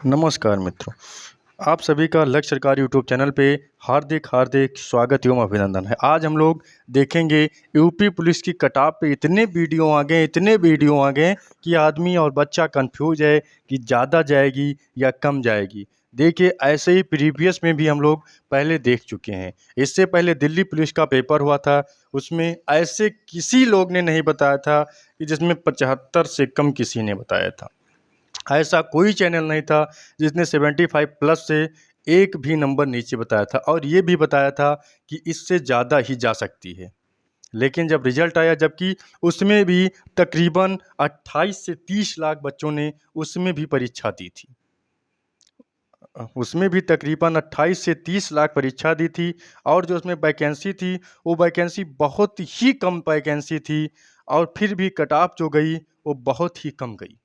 नमस्कार मित्रों, आप सभी का लक्ष्य सरकार यूट्यूब चैनल पे हार्दिक हार्दिक स्वागत एवं अभिनंदन है। आज हम लोग देखेंगे यूपी पुलिस की कटाव पे इतने वीडियो आ गए कि आदमी और बच्चा कंफ्यूज है कि ज़्यादा जाएगी या कम जाएगी। देखिए, ऐसे ही प्रीवियस में भी हम लोग पहले देख चुके हैं। इससे पहले दिल्ली पुलिस का पेपर हुआ था, उसमें ऐसे किसी लोग ने नहीं बताया था कि जिसमें 75 से कम किसी ने बताया था। ऐसा कोई चैनल नहीं था जिसने 75 प्लस से एक भी नंबर नीचे बताया था, और ये भी बताया था कि इससे ज़्यादा ही जा सकती है। लेकिन जब रिजल्ट आया, जबकि उसमें भी तकरीबन 28 से 30 लाख बच्चों ने उसमें भी परीक्षा दी थी। उसमें भी तकरीबन 28 से 30 लाख परीक्षा दी थी, और जो उसमें वैकेंसी थी वो वैकेंसी बहुत ही कम वैकेंसी थी, और फिर भी कट ऑफ जो गई वो बहुत ही कम गई।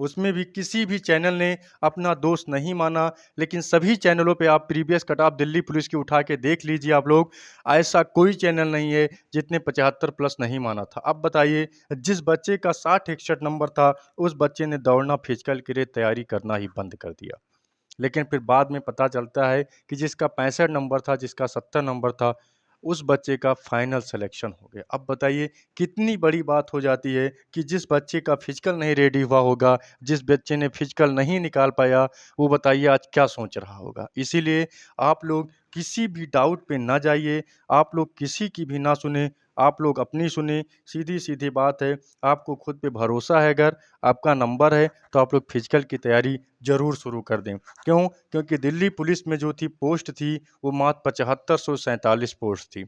उसमें भी किसी भी चैनल ने अपना दोष नहीं माना, लेकिन सभी चैनलों पे आप previous cut off Delhi police की उठा के देख लीजिए आप लोग, ऐसा कोई चैनल नहीं है जितने 75 प्लस नहीं माना था। अब बताइए, जिस बच्चे का 60-61 नंबर था, उस बच्चे ने दौड़ना फिजिकल के लिए तैयारी करना ही बंद कर दिया। लेकिन फिर बाद में पता चलता है कि जिसका 65 नंबर था, जिसका 70 नंबर था, उस बच्चे का फाइनल सिलेक्शन हो गया। अब बताइए, कितनी बड़ी बात हो जाती है कि जिस बच्चे का फिजिकल नहीं रेडी हुआ होगा, जिस बच्चे ने फिजिकल नहीं निकाल पाया, वो बताइए आज क्या सोच रहा होगा। इसीलिए आप लोग किसी भी डाउट पे ना जाइए, आप लोग किसी की भी ना सुने, आप लोग अपनी सुने। सीधी सीधी बात है, आपको खुद पे भरोसा है, अगर आपका नंबर है तो आप लोग फिजिकल की तैयारी ज़रूर शुरू कर दें। क्यों? क्योंकि दिल्ली पुलिस में जो थी पोस्ट थी, वो मात्र 7547 पोस्ट थी।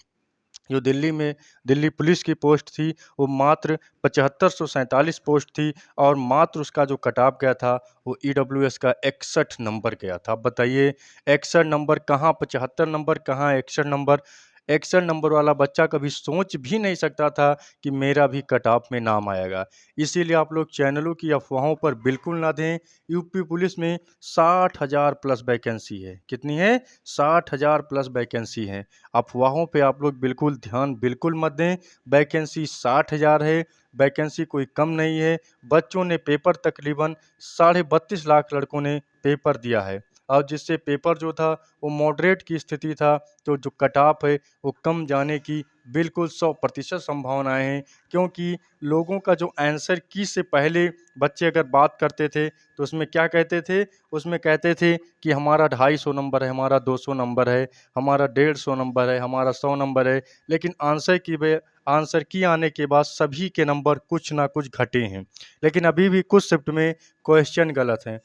जो दिल्ली पुलिस की पोस्ट थी, वो मात्र 7547 पोस्ट थी, और मात्र उसका जो कट ऑफ गया था वो ईडब्ल्यूएस का 61 नंबर गया था। अब बताइए, 61 नंबर कहाँ, 75 नंबर कहाँ, 61 नंबर। 61 नंबर वाला बच्चा कभी सोच भी नहीं सकता था कि मेरा भी कट ऑफ में नाम आएगा। इसीलिए आप लोग चैनलों की अफवाहों पर बिल्कुल ना दें। यूपी पुलिस में 60,000 प्लस वैकेंसी है। कितनी है? 60,000 प्लस वैकेंसी है। अफवाहों पे आप लोग बिल्कुल ध्यान बिल्कुल मत दें। वैकेंसी 60,000 है, वैकेंसी कोई कम नहीं है। बच्चों ने पेपर तकरीबन 32.5 लाख लड़कों ने पेपर दिया है, और जिससे पेपर जो था वो मॉडरेट की स्थिति था, तो जो कट ऑफ है वो कम जाने की बिल्कुल 100% संभावनाएं हैं। क्योंकि लोगों का जो आंसर की से पहले बच्चे अगर बात करते थे, तो उसमें क्या कहते थे? उसमें कहते थे कि हमारा 250 नंबर है, हमारा 200 नंबर है, हमारा 150 नंबर है, हमारा 100 नंबर है। लेकिन आंसर की आने के बाद सभी के नंबर कुछ ना कुछ घटे हैं। लेकिन अभी भी कुछ शिफ्ट में क्वेश्चन गलत हैं।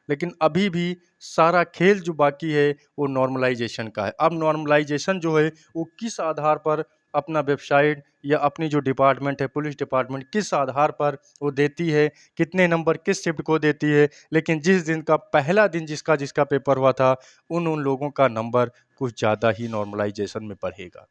लेकिन अभी भी सारा खेल जो बाकी है वो नॉर्मलाइजेशन का है। अब नॉर्मलाइजेशन जो है वो किस आधार पर अपना वेबसाइट या अपनी जो डिपार्टमेंट है, पुलिस डिपार्टमेंट, किस आधार पर वो देती है, कितने नंबर किस शिफ्ट को देती है। लेकिन जिस दिन का पहला दिन जिसका जिसका पेपर हुआ था, उन लोगों का नंबर कुछ ज़्यादा ही नॉर्मलाइजेशन में बढ़ेगा।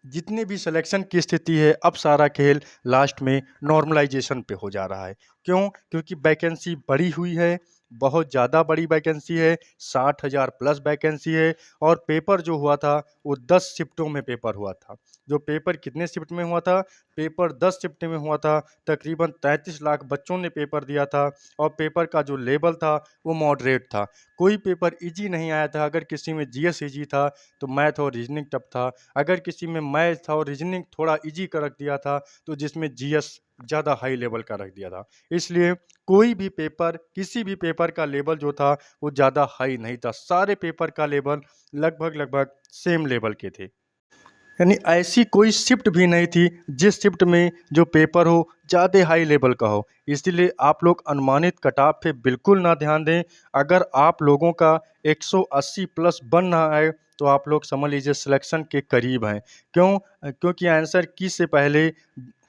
जितनी भी सिलेक्शन की स्थिति है, अब सारा खेल लास्ट में नॉर्मलाइजेशन पे हो जा रहा है। क्यों? क्योंकि वैकेंसी बढ़ी हुई है, बहुत ज़्यादा बड़ी वैकेंसी है, 60,000 प्लस वैकेंसी है। और पेपर जो हुआ था वो 10 शिफ्टों में पेपर हुआ था। जो पेपर कितने शिफ्ट में हुआ था? पेपर 10 शिफ्ट में हुआ था। तकरीबन 33 लाख बच्चों ने पेपर दिया था, और पेपर का जो लेवल था वो मॉडरेट था। कोई पेपर ईजी नहीं आया था। अगर किसी में जीएस ईजी था तो मैथ और रीजनिंग टफ था। अगर किसी में मैथ था और रीजनिंग थोड़ा इजी का रख दिया था, तो जिसमें जीएस ज़्यादा हाई लेवल का रख दिया था। इसलिए कोई भी पेपर, किसी भी पेपर का लेवल जो था वो ज़्यादा हाई नहीं था। सारे पेपर का लेवल लगभग लगभग सेम लेवल के थे। यानी ऐसी कोई शिफ्ट भी नहीं थी जिस शिफ्ट में जो पेपर हो ज़्यादा हाई लेवल का हो। इसीलिए आप लोग अनुमानित कट-ऑफ पे बिल्कुल ना ध्यान दें। अगर आप लोगों का 180 प्लस बन रहा है, तो आप लोग समझ लीजिए सिलेक्शन के करीब हैं। क्यों? क्योंकि आंसर की से पहले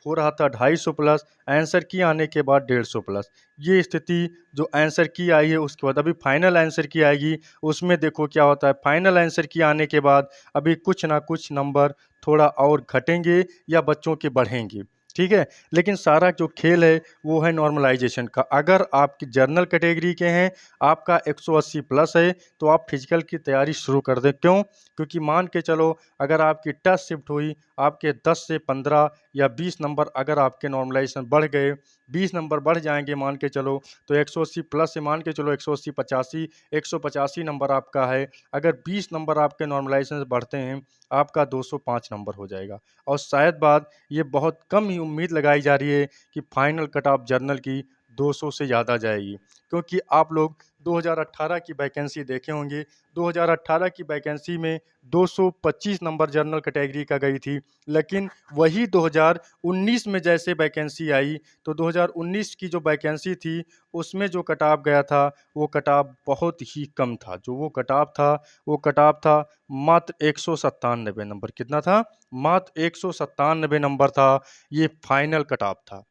हो रहा था 250 प्लस, आंसर की आने के बाद 150 प्लस। ये स्थिति जो आंसर की आई है, उसके बाद अभी फाइनल आंसर की आएगी, उसमें देखो क्या होता है। फाइनल आंसर की आने के बाद अभी कुछ ना कुछ नंबर थोड़ा और घटेंगे या बच्चों के बढ़ेंगे, ठीक है। लेकिन सारा जो खेल है वो है नॉर्मलाइजेशन का। अगर आपकी जनरल कैटेगरी के हैं, आपका 180 प्लस है, तो आप फिजिकल की तैयारी शुरू कर दें। क्यों? क्योंकि मान के चलो, अगर आपकी टेस्ट शिफ्ट हुई, आपके 10 से 15 या 20 नंबर अगर आपके नॉर्मलाइजेशन बढ़ गए, 20 नंबर बढ़ जाएंगे मान के चलो, तो 180 प्लस से मान के चलो 180 85, 185 नंबर आपका है। अगर 20 नंबर आपके नॉर्मलाइजेशन से बढ़ते हैं, आपका 205 नंबर हो जाएगा। और शायद बात ये बहुत कम ही उम्मीद लगाई जा रही है कि फाइनल कट ऑफ जर्नल की 200 से ज़्यादा जाएगी, क्योंकि आप लोग 2018 की वैकेंसी देखे होंगे। 2018 की वैकेंसी में 225 नंबर जनरल कैटेगरी का गई थी, लेकिन वही 2019 में जैसे वैकेंसी आई, तो 2019 की जो वैकेंसी थी उसमें जो कट ऑफ गया था, वो कट ऑफ बहुत ही कम था। जो वो कट ऑफ था, वो कट ऑफ था मात्र 197 नंबर। कितना था? मात्र 197 नंबर था। ये फाइनल कट ऑफ था।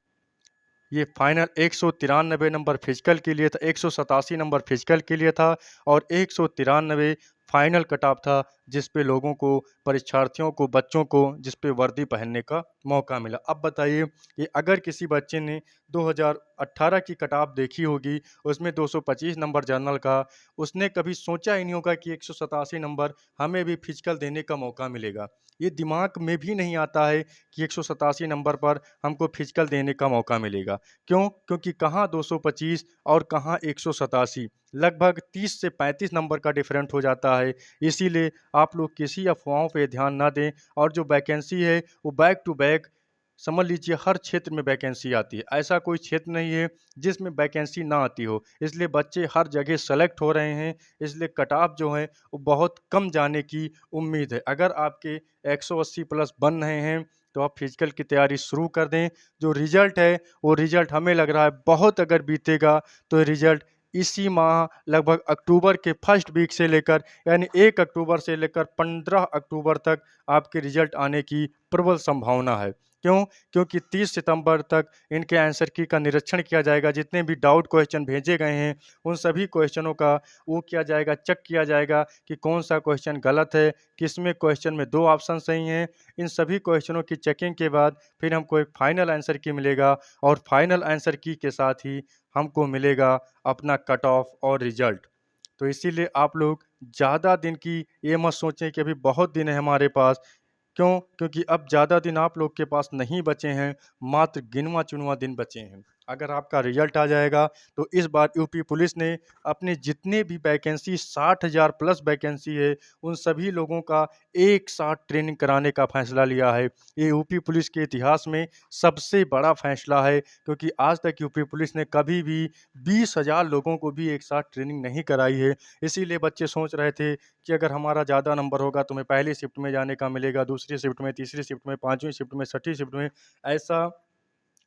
ये फाइनल 193 नंबर फिजिकल के लिए था, 187 नंबर फिजिकल के लिए था, और 193 फाइनल कट ऑफ था, जिस पे लोगों को, परीक्षार्थियों को, बच्चों को जिस पे वर्दी पहनने का मौका मिला। अब बताइए कि अगर किसी बच्चे ने 2018 की कट ऑफ देखी होगी, उसमें 225 नंबर जनरल का, उसने कभी सोचा ही नहीं होगा कि 187 नंबर हमें भी फिजिकल देने का मौका मिलेगा। ये दिमाग में भी नहीं आता है कि 187 नंबर पर हमको फिजिकल देने का मौका मिलेगा। क्यों? क्योंकि कहाँ 225 और कहाँ 187, लगभग 30 से 35 नंबर का डिफरेंट हो जाता है। इसीलिए आप लोग किसी अफवाहों पे ध्यान ना दें, और जो वैकेंसी है वो बैक टू बैक, समझ लीजिए हर क्षेत्र में वैकेंसी आती है। ऐसा कोई क्षेत्र नहीं है जिसमें वैकेंसी ना आती हो। इसलिए बच्चे हर जगह सेलेक्ट हो रहे हैं, इसलिए कट ऑफ जो है वो बहुत कम जाने की उम्मीद है। अगर आपके 180 प्लस बन रहे हैं, तो आप फिजिकल की तैयारी शुरू कर दें। जो रिजल्ट है, वो रिजल्ट हमें लग रहा है बहुत अगर बीतेगा, तो रिजल्ट इसी माह लगभग अक्टूबर के फर्स्ट वीक से लेकर, यानी 1 अक्टूबर से लेकर 15 अक्टूबर तक आपके रिजल्ट आने की प्रबल संभावना है। क्यों? क्योंकि 30 सितंबर तक इनके आंसर की का निरीक्षण किया जाएगा। जितने भी डाउट क्वेश्चन भेजे गए हैं, उन सभी क्वेश्चनों का वो किया जाएगा, चेक किया जाएगा कि कौन सा क्वेश्चन गलत है, किसमें क्वेश्चन में 2 ऑप्शन सही हैं। इन सभी क्वेश्चनों की चेकिंग के बाद फिर हमको एक फाइनल आंसर की मिलेगा, और फाइनल आंसर की के साथ ही हमको मिलेगा अपना कट ऑफ और रिजल्ट। तो इसीलिए आप लोग ज़्यादा दिन की ये मत सोचें कि अभी बहुत दिन है हमारे पास। क्यों? क्योंकि अब ज़्यादा दिन आप लोग के पास नहीं बचे हैं, मात्र गिनवा-चुनवा दिन बचे हैं। अगर आपका रिजल्ट आ जाएगा, तो इस बार यूपी पुलिस ने अपने जितने भी वैकेंसी 60,000 प्लस वैकेंसी है, उन सभी लोगों का एक साथ ट्रेनिंग कराने का फैसला लिया है। ये यूपी पुलिस के इतिहास में सबसे बड़ा फैसला है, क्योंकि आज तक यूपी पुलिस ने कभी भी 20,000 लोगों को भी एक साथ ट्रेनिंग नहीं कराई है। इसीलिए बच्चे सोच रहे थे कि अगर हमारा ज़्यादा नंबर होगा तो हमें पहली शिफ्ट में जाने का मिलेगा, दूसरी शिफ्ट में, तीसरी शिफ्ट में, 5वीं शिफ्ट में, छठी शिफ्ट में। ऐसा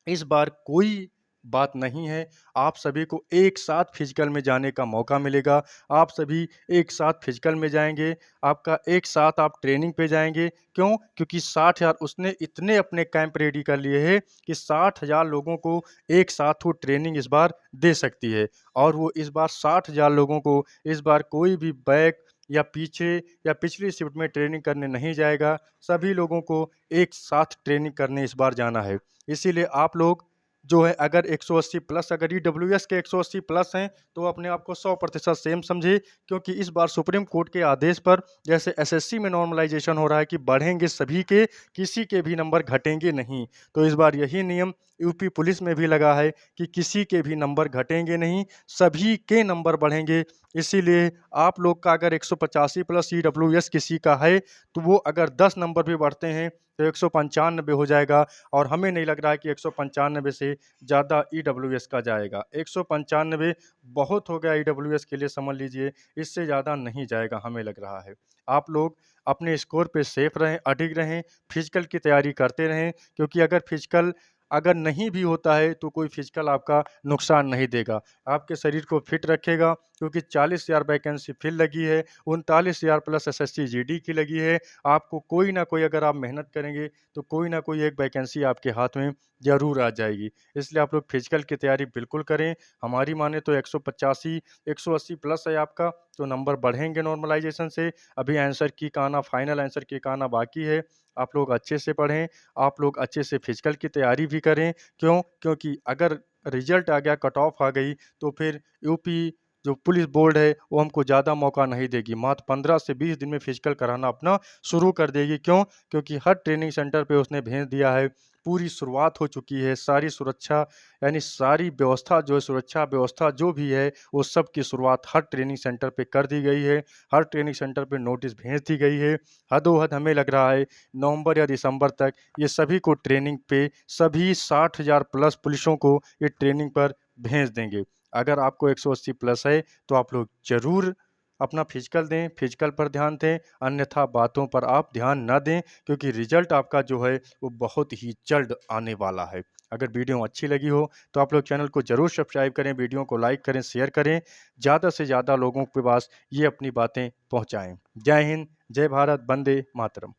इस बार कोई बात नहीं है। आप सभी को एक साथ फिजिकल में जाने का मौका मिलेगा। आप सभी एक साथ फिजिकल में जाएँगे, आपका एक साथ आप ट्रेनिंग पे जाएँगे। क्यों? क्योंकि 60,000 उसने इतने अपने कैंप रेडी कर लिए हैं कि 60,000 लोगों को एक साथ वो ट्रेनिंग इस बार दे सकती है। और वो इस बार 60,000 लोगों को इस बार कोई भी बैक या पीछे या पिछली शिफ्ट में ट्रेनिंग करने नहीं जाएगा। सभी लोगों को एक साथ ट्रेनिंग करने इस बार जाना है। इसीलिए आप लोग जो है, अगर 180 प्लस, अगर ईडब्ल्यूएस के 180 प्लस हैं, तो अपने आप को 100% सेम समझिए। क्योंकि इस बार सुप्रीम कोर्ट के आदेश पर, जैसे एसएससी में नॉर्मलाइजेशन हो रहा है कि बढ़ेंगे सभी के, किसी के भी नंबर घटेंगे नहीं, तो इस बार यही नियम यूपी पुलिस में भी लगा है कि किसी के भी नंबर घटेंगे नहीं, सभी के नंबर बढ़ेंगे। इसीलिए आप लोग का अगर 185 प्लस ईडब्ल्यूएस किसी का है, तो वो अगर 10 नंबर भी बढ़ते हैं, तो 195 हो जाएगा। और हमें नहीं लग रहा है कि 195 से ज़्यादा ईडब्ल्यूएस का जाएगा। 195 बहुत हो गया ईडब्ल्यूएस के लिए, समझ लीजिए, इससे ज़्यादा नहीं जाएगा हमें लग रहा है। आप लोग अपने स्कोर पे सेफ रहें, अडिग रहें, फिजिकल की तैयारी करते रहें, क्योंकि अगर फिजिकल अगर नहीं भी होता है, तो कोई फिजिकल आपका नुकसान नहीं देगा, आपके शरीर को फिट रखेगा। क्योंकि 40,000 वैकेंसी फिर लगी है, 39,000 प्लस एसएससी जीडी की लगी है। आपको कोई ना कोई, अगर आप मेहनत करेंगे, तो कोई ना कोई एक वैकेंसी आपके हाथ में ज़रूर आ जाएगी। इसलिए आप लोग फिजिकल की तैयारी बिल्कुल करें। हमारी माने तो 185 180 प्लस है आपका, तो नंबर बढ़ेंगे नॉर्मलाइजेशन से। अभी आंसर की का आना, फाइनल आंसर की का आना बाकी है। आप लोग अच्छे से पढ़ें, आप लोग अच्छे से फिजिकल की तैयारी भी करें। क्यों? क्योंकि अगर रिजल्ट आ गया, कट ऑफ आ गई, तो फिर यूपी जो पुलिस बोर्ड है वो हमको ज़्यादा मौका नहीं देगी, मात्र 15 से 20 दिन में फिजिकल कराना अपना शुरू कर देगी। क्यों? क्योंकि हर ट्रेनिंग सेंटर पे उसने भेज दिया है, पूरी शुरुआत हो चुकी है, सारी सुरक्षा यानी सारी व्यवस्था जो है, सुरक्षा व्यवस्था जो भी है वो सब की शुरुआत हर ट्रेनिंग सेंटर पे कर दी गई है। हर ट्रेनिंग सेंटर पे नोटिस भेज दी गई है। हदोहद हमें लग रहा है नवंबर या दिसंबर तक ये सभी को ट्रेनिंग पे, सभी 60,000 प्लस पुलिसों को ये ट्रेनिंग पर भेज देंगे। अगर आपको 180 प्लस है तो आप लोग ज़रूर अपना फिजिकल दें, फिजिकल पर ध्यान दें, अन्यथा बातों पर आप ध्यान ना दें, क्योंकि रिजल्ट आपका जो है वो बहुत ही जल्द आने वाला है। अगर वीडियो अच्छी लगी हो तो आप लोग चैनल को ज़रूर सब्सक्राइब करें, वीडियो को लाइक करें, शेयर करें, ज़्यादा से ज़्यादा लोगों के पास ये अपनी बातें पहुँचाएँ। जय हिंद, जय भारत, वंदे मातरम।